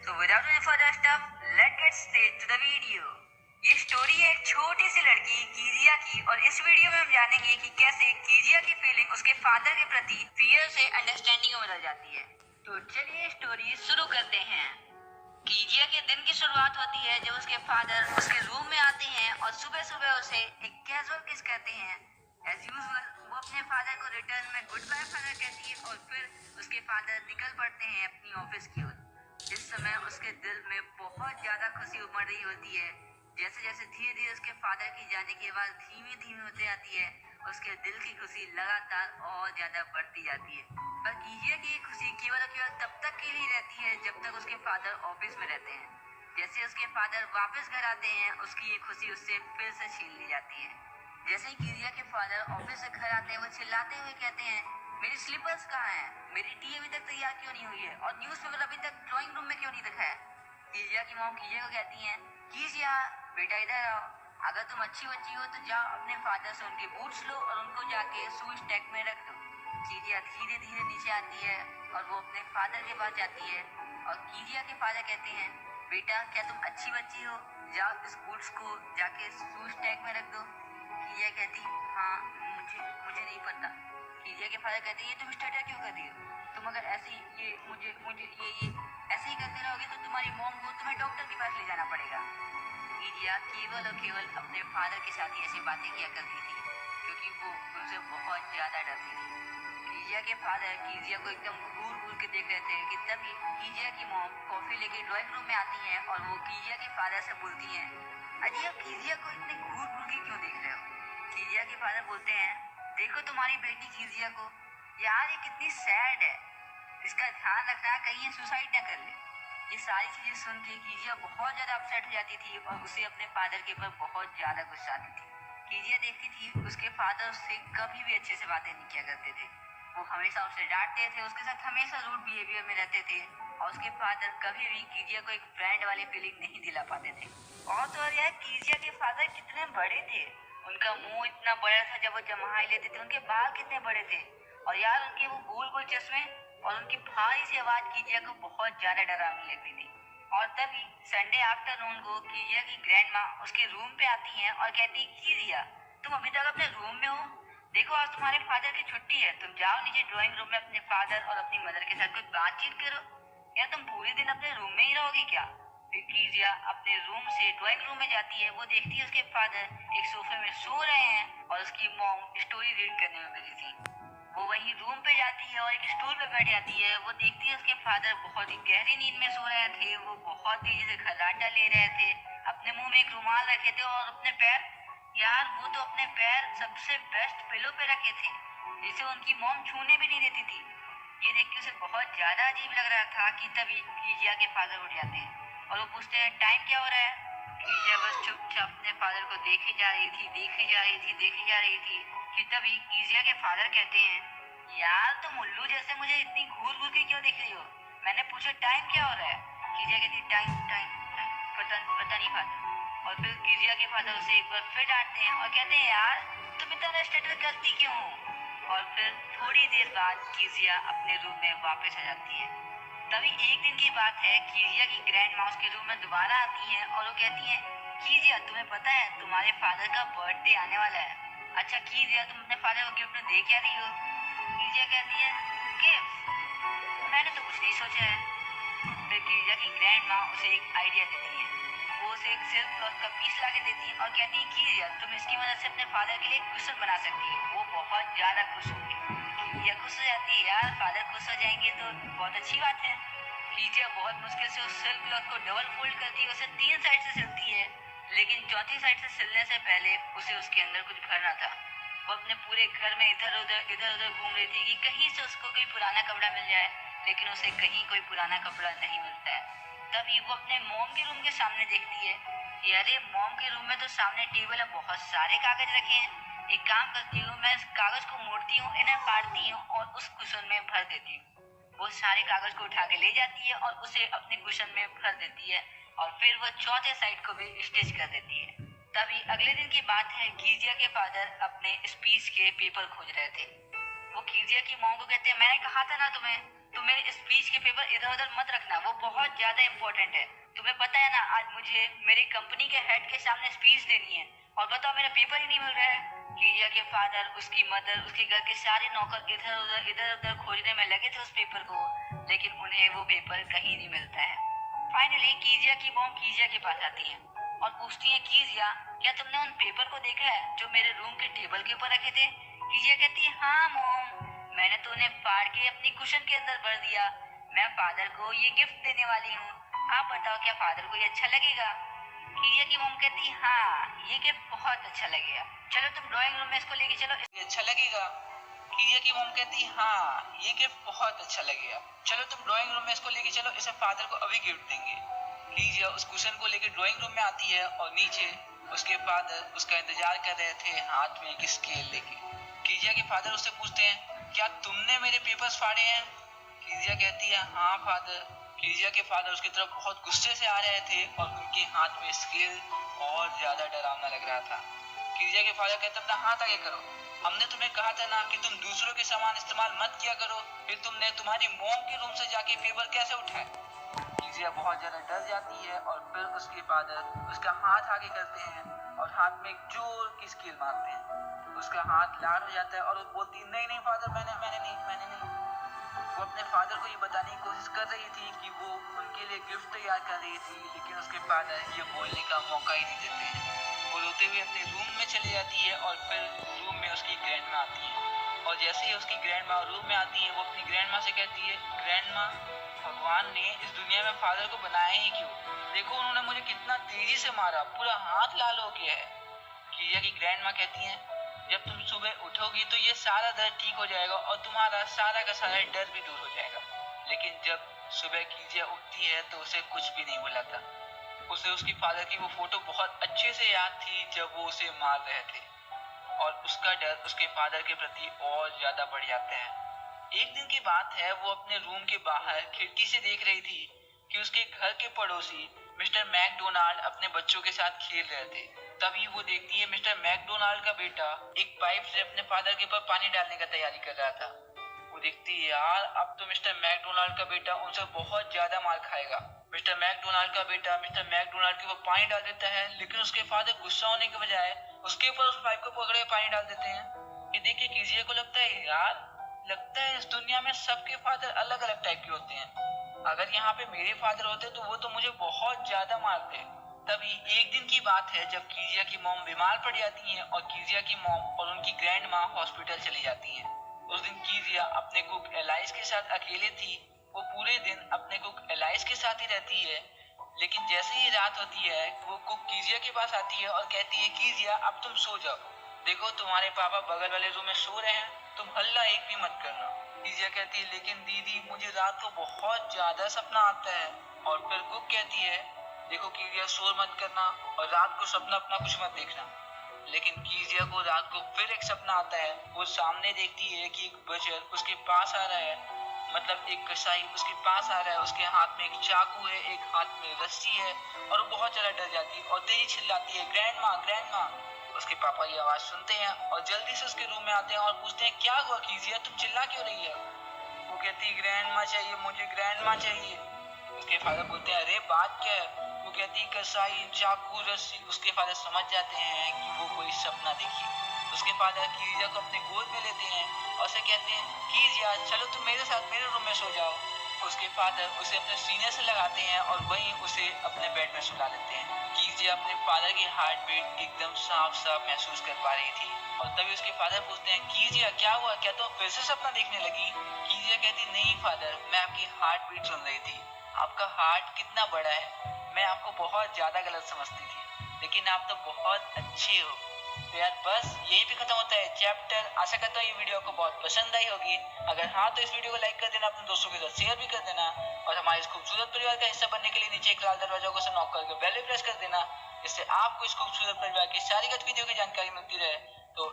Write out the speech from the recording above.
So without any further stuff, let's get straight to the video. ये story है एक छोटी सी लड़की कीजिया की और इस वीडियो में हम जानेंगे कि कैसे कीजिया की फीलिंग उसके फादर के प्रति फियर से अंडरस्टैंडिंग में बदल जाती है। तो चलिए स्टोरी शुरू करते हैं। कीजिया के दिन की शुरुआत होती है जब उसके फादर उसके रूम में आते हैं और सुबह सुबह उसे एक कैजुअल किस कहते हैं। एज यूजुअल वो अपने फादर को रिटर्न में गुड बाय फादर कहती है और फिर उसके फादर निकल पड़ते हैं अपनी ऑफिस की ओर। इस समय उसके दिल में बहुत ज्यादा खुशी उमड़ रही होती है। जैसे जैसे धीरे धीरे उसके फादर की जाने की आवाज धीमी धीमी होते जाती है, उसके दिल की खुशी लगातार और ज्यादा बढ़ती जाती है। पर कीजिया की खुशी केवल और केवल तब तक के लिए रहती है जब तक उसके फादर ऑफिस में रहते हैं। जैसे उसके फादर वापस घर आते हैं, उसकी ये खुशी उससे फिर से छीन ली जाती है। जैसे ही कीजिया के फादर ऑफिस से घर आते हैं, वो चिल्लाते हुए कहते हैं, मेरी स्लीपर्स कहाँ हैं? मेरी टी अभी तक तैयार क्यों नहीं हुई है? और न्यूज़पेपर अभी तक ड्राइंग रूम में क्यों नहीं रखा है? कीजिया की मॉम कीजिया को कहती हैं, कीजिया बेटा इधर आओ। अगर तुम अच्छी बच्ची हो तो जाओ अपने फादर से उनके बूट्स लो और उनको जाके शू स्टैक में रख दो। कीजिया धीरे धीरे नीचे आती है और वो अपने फादर के पास जाती है और कीजिया के फादर कहते हैं, बेटा क्या तुम अच्छी बच्ची हो? जाओ इस बूट्स को जाके शू स्टैक में रख दो। कीजिया कहती, हाँ मुझे नहीं पता। कीजिया के फादर कहते हैं, ये तुम स्टटर क्यों कर रही हो? तुम अगर ऐसे ये मुझे मुझे ये ऐसे ही करते रहोगे तो तुम्हारी मॉम को तुम्हें डॉक्टर के पास ले जाना पड़ेगा। कीजिया केवल और केवल अपने फादर के साथ ही ऐसी बातें किया करती थी क्योंकि वो उनसे बहुत ज्यादा डरती थी। कीजिया के फादर कीजिया को एकदम घूर घूर के देख रहे थे कि तभी कीजिया की मॉम कॉफी लेके ड्राइंग रूम में आती हैं और वो कीजिया के फादर से बोलती हैं, अजी आप कीजिया को इतने घूर घूर के क्यों देख रहे हो? कीजिया के फादर बोलते हैं, देखो तुम्हारी बेटी कीजिया को, यार ये कितनी सैड है, इसका ध्यान रखना कहीं ये सुसाइड ना कर ले। ये सारी चीजें सुन के कीजिया बहुत ज्यादा अपसेट हो जाती थी और उसे अपने फादर के ऊपर बहुत ज्यादा गुस्सा आती थी। कीजिया देखती थी उसके फादर उससे कभी भी अच्छे से बातें नहीं किया करते थे। वो हमेशा उसे डांटते थे, उसके साथ हमेशा रूड बिहेवियर में रहते थे और उसके फादर कभी भी कीजिया को एक फ्रेंड वाली फीलिंग नहीं दिला पाते थे। और तो और यार कीजिया के फादर कितने बड़े थे, उनका मुंह इतना बड़ा था जब वो जम्हाई लेते थे, उनके बाल कितने बड़े थे और यार उनके वो गोल गोल चश्मे और उनकी भारी सी आवाज कीजिया को बहुत ज्यादा डरावनी लगती थी। और तभी संडे आफ्टरनून को कीजिया की ग्रैंड माँ उसके रूम पे आती हैं और कहती, कीजिया तुम अभी तक अपने रूम में हो? देखो आज तुम्हारे फादर की छुट्टी है, तुम जाओ नीचे ड्राइंग रूम में अपने फादर और अपनी मदर के साथ कुछ बातचीत करो, या तुम पूरे दिन अपने रूम में ही रहोगी क्या? फिर कीजिया अपने रूम से ड्राइंग रूम में जाती है। वो देखती है उसके फादर एक सोफे में सो रहे हैं और उसकी मॉम स्टोरी रीड करने में बिजी थी। वो वही रूम पे जाती है और एक स्टूल पे बैठ जाती है। वो देखती है उसके फादर बहुत ही गहरी नींद में सो रहे थे, वो बहुत तेजी से खर्राटा ले रहे थे, अपने मुंह में एक रुमाल रखे थे और अपने पैर, यार वो तो अपने पैर सबसे बेस्ट पिलो पे रखे थे जिसे उनकी मॉम छूने भी नहीं देती थी। ये देख के उसे बहुत ज्यादा अजीब लग रहा था कि तभी कीजिया के फादर उठ जाते हैं और वो पूछते हैं, टाइम क्या हो रहा है? कीजिया बस चुपचाप अपने फादर को देखी जा रही थी कि तभी कीजिया के फादर कहते हैं, यार तुम उल्लू जैसे मुझे इतनी घूर घूर के क्यों देख रही हो? मैंने पूछा टाइम क्या हो रहा है? कीजिया कहती, टाइम टाइम टाइम पता नहीं फादर। और फिर कीजिया के फादर उसे एक बार फिर डांटते हैं और कहते हैं, यार तुम इतना स्टटर करती क्यों हो? और फिर थोड़ी देर बाद कीजिया अपने रूम में वापस आ जाती है। तभी एक दिन की बात है, कीजिया की ग्रैंड माउस के रूम में दोबारा आती हैं और वो कहती हैं, कीजिया तुम्हें पता है तुम्हारे फादर का बर्थडे आने वाला है? अच्छा कीजिया तुम अपने फादर को गिफ्ट में दे क्या रही हो? कीजिया कहती है, गिफ्ट? मैंने तो कुछ नहीं सोचा है। फिर कीजिया की ग्रैंड माँ उसे एक आइडिया देती है। वो उसे एक सिल्क क्लॉथ का पीस ला के देती है और कहती है, कीजिया तुम इसकी मदद से अपने फादर के लिए एक कुशन बना सकती है। वो बहुत ज्यादा खुश होगी। कीजिया खुश हो जाती है, यार फादर खुश हो जाएंगे तो बहुत अच्छी बात है। कीजिया बहुत मुश्किल से उस सिल्क क्लॉथ को डबल फोल्ड करती है, उसे 3 साइड से सिलती है, लेकिन चौथी साइड से सिलने से पहले उसे उसके अंदर कुछ भरना था। वो अपने पूरे घर में इधर उधर घूम रही थी कि कहीं से उसको कोई पुराना कपड़ा मिल जाए, लेकिन उसे कहीं कोई पुराना कपड़ा नहीं मिलता है। तभी वो अपने मॉम के रूम के सामने देखती है कि अरे मॉम के रूम में तो सामने टेबल में बहुत सारे कागज रखे हैं। एक काम करती हूँ, मैं इस कागज को मोड़ती हूँ, इन्हें फाड़ती हूँ और उस कुशन में भर देती हूँ। वो सारे कागज को उठा के ले जाती है और उसे अपने कुशन में भर देती है और फिर वो चौथे साइड को भी स्टिच कर देती है। तभी अगले दिन की बात है, कीजिया के फादर अपने स्पीच के पेपर खोज रहे थे। वो कीजिया की मॉम को कहते हैं, मैंने कहा था ना तुम्हें तुम मेरे स्पीच के पेपर इधर उधर मत रखना, वो बहुत ज्यादा इम्पोर्टेंट है। तुम्हें पता है ना, आज मुझे मेरी कंपनी के हेड के सामने स्पीच देनी है, और बताओ मेरा पेपर ही नहीं मिल रहा है। कीजिया के फादर, उसकी मदर, उसके घर के सारे नौकर इधर उधर खोजने में लगे थे उस पेपर को, लेकिन उन्हें वो पेपर कहीं नहीं मिलता है। फाइनली कीजिया की मॉम कीजिया के पास आती है और पूछती है, कीजिया क्या तुमने उन पेपर को देखा है जो मेरे रूम के टेबल के ऊपर रखे थे? कीजिया कहती है, हाँ मॉम, मैंने तो उन्हें फाड़ के अपनी कुशन के अंदर भर दिया। मैं फादर को ये गिफ्ट देने वाली हूँ, आप बताओ क्या फादर को ये अच्छा लगेगा? कीजिया की मॉम कहती है, हाँ ये गिफ्ट बहुत अच्छा लगेगा, चलो तुम ड्राइंग रूम में इसको लेके चलो, ये अच्छा लगेगा। कीजिया की मॉम कहती है, हाँ ये गिफ्ट बहुत अच्छा लगेगा, चलो तुम ड्राइंग रूम में इसको लेके चलो, इसे फादर को अभी गिफ्ट देंगे। कीजिया उस कुशन को लेके ड्राइंग रूम में आती है और नीचे उसके फादर उसका इंतजार कर रहे थे हाथ में एक स्केल लेके। कीजिया के फादर उससे पूछते हैं, क्या तुमने मेरे पेपर्स फाड़े हैं? कीजिया कहती है, हाँ फादर। कीजिया के फादर उसकी तरफ बहुत गुस्से से आ रहे थे और उनके हाथ में स्केल और ज्यादा डरावना लग रहा था। कीजिया के फादर कहते, अपना हाथ आगे करो, हमने तुम्हें कहा था ना कि तुम दूसरों के सामान इस्तेमाल मत किया करो, फिर तुमने तुम्हारी मॉम के रूम से जाके पेपर कैसे उठाए? कीजिया बहुत ज्यादा डर जाती है और फिर उसके फादर उसका हाथ आगे करते हैं और हाथ में एक जोर की स्केल मारते हैं। उसका हाथ लाल हो जाता है और वो बोलती है, नहीं नहीं फादर, मैंने नहीं। वो अपने फादर को ये बताने की कोशिश कर रही थी कि वो उनके लिए गिफ्ट तैयार कर रही थी, लेकिन उसके फादर ये बोलने का मौका ही नहीं देते हैं। वो रोते हुए अपने रूम में चली जाती है और फिर रूम में उसकी ग्रैंडमा आती है, और जैसे ही उसकी ग्रैंडमा रूम में आती है, वो अपनी ग्रैंडमा से कहती है, ग्रैंडमा, भगवान ने इस दुनिया में फादर को बनाया ही क्यों? देखो उन्होंने मुझे कितना तेजी से मारा, पूरा हाथ लाल हो गया है। कीजिया की ग्रैंडमा कहती है, जब तुम सुबह उठोगी तो ये सारा दर्द ठीक हो जाएगा और तुम्हारा सारा का सारा डर भी दूर हो जाएगा। लेकिन जब सुबह कीजिया उठती है तो उसे कुछ भी नहीं भूला था। उसे उसकी फादर की वो फोटो बहुत अच्छे से याद थी जब वो उसे मार रहे थे, और उसका डर उसके फादर के प्रति और ज्यादा बढ़ जाता है। एक दिन की बात है, वो अपने रूम के बाहर खिड़की से देख रही थी कि उसके घर के पड़ोसी मिस्टर मैकडोनाल्ड अपने बच्चों के साथ खेल रहे थे। तभी वो देखती है मिस्टर मैकडोनाल्ड का बेटा एक पाइप से अपने फादर के ऊपर पानी डालने का तैयारी कर रहा था। वो देखती है, यार अब तो मिस्टर मैकडोनाल्ड का बेटा उनसे बहुत ज्यादा मार खाएगा। मिस्टर मैकडोनाल्ड का बेटा मिस्टर मैकडोनाल्ड के ऊपर पानी डाल देता है, लेकिन उसके फादर गुस्सा होने के बजाय उसके ऊपर उस पाइप को पकड़े पानी डाल देते हैं। ये देख के कीजिया को लगता है, यार लगता है इस दुनिया में सबके फादर अलग अलग टाइप के होते हैं। अगर यहाँ पे मेरे फादर होते तो वो तो मुझे बहुत ज्यादा मारते। तभी एक दिन की बात है जब कीजिया की मॉम बीमार पड़ जाती हैं और कीजिया की मॉम और उनकी ग्रैंड माँ हॉस्पिटल चली जाती हैं। उस दिन कीजिया अपने कुक एलाइस के साथ अकेले थी। वो पूरे दिन अपने कुक एलाइस के साथ ही रहती है, लेकिन जैसे ही रात होती है वो कुक कीजिया के पास आती है और कहती है, कीजिया अब तुम सो जाओ, देखो तुम्हारे पापा बगल वाले रूम में सो रहे हैं, तुम हल्ला एक भी मत करना। कीजिया कहती है, लेकिन दीदी मुझे रात को बहुत ज्यादा सपना आता है। और फिर कुक कहती है, देखो कीजिया शोर मत करना और रात को सपना अपना कुछ मत देखना। लेकिन कीजिया को रात को फिर एक सपना आता है। वो सामने देखती है कि एक बजर उसके पास आ रहा है, मतलब एक कसाई उसके पास आ रहा है, उसके हाथ में एक चाकू है, एक हाथ में रस्सी है, और वो बहुत ज्यादा डर जाती है और तेजी चिल्लाती है, ग्रैंडमा ग्रैंडमा। उसके पापा ये आवाज सुनते हैं और जल्दी से उसके रूम में आते हैं और पूछते हैं, क्या हुआ कीजिया, तुम चिल्ला क्यों रही है? वो कहती है, ग्रैंडमा चाहिए मुझे, ग्रैंडमा चाहिए। उसके फादर बोलते हैं, अरे बात क्या है? वो कहती है, कसाई, चाकू, रस्सी। उसके फादर समझ जाते हैं कि वो कोई सपना देखी। उसके फादर कीजिया को अपने गोद में लेते हैं और उसे कहते हैं, कीजिया चलो तुम मेरे साथ मेरे रूम में सो जाओ। उसके फादर उसे अपने सीने से लगाते हैं और वहीं उसे अपने बेड में सुला देते हैं। कीजिया अपने फादर की हार्ट बीट एकदम साफ साफ महसूस कर पा रही थी। और तभी उसके फादर पूछते हैं, कीजिया क्या हुआ, क्या तुम फिर से सपना देखने लगी? कीजिया कहती, नहीं फादर, मैं आपकी हार्ट बीट सुन रही थी। आपका हार्ट कितना बड़ा है, मैं आपको बहुत ज्यादा गलत समझती थी, लेकिन आप तो बहुत अच्छे हो। तो यार बस यही पे खत्म होता है चैप्टर। आशा करता हूँ ये वीडियो आपको बहुत पसंद आई होगी। अगर हाँ तो इस वीडियो को लाइक कर देना, अपने दोस्तों के साथ शेयर भी कर देना, और हमारे इस खूबसूरत परिवार का हिस्सा बनने के लिए नीचे एक लाल दरवाजा को नॉक करके बेल प्रेस कर देना, जिससे आपको इस खूबसूरत परिवार की सारी गतिविधियों की जानकारी मिलती रहे।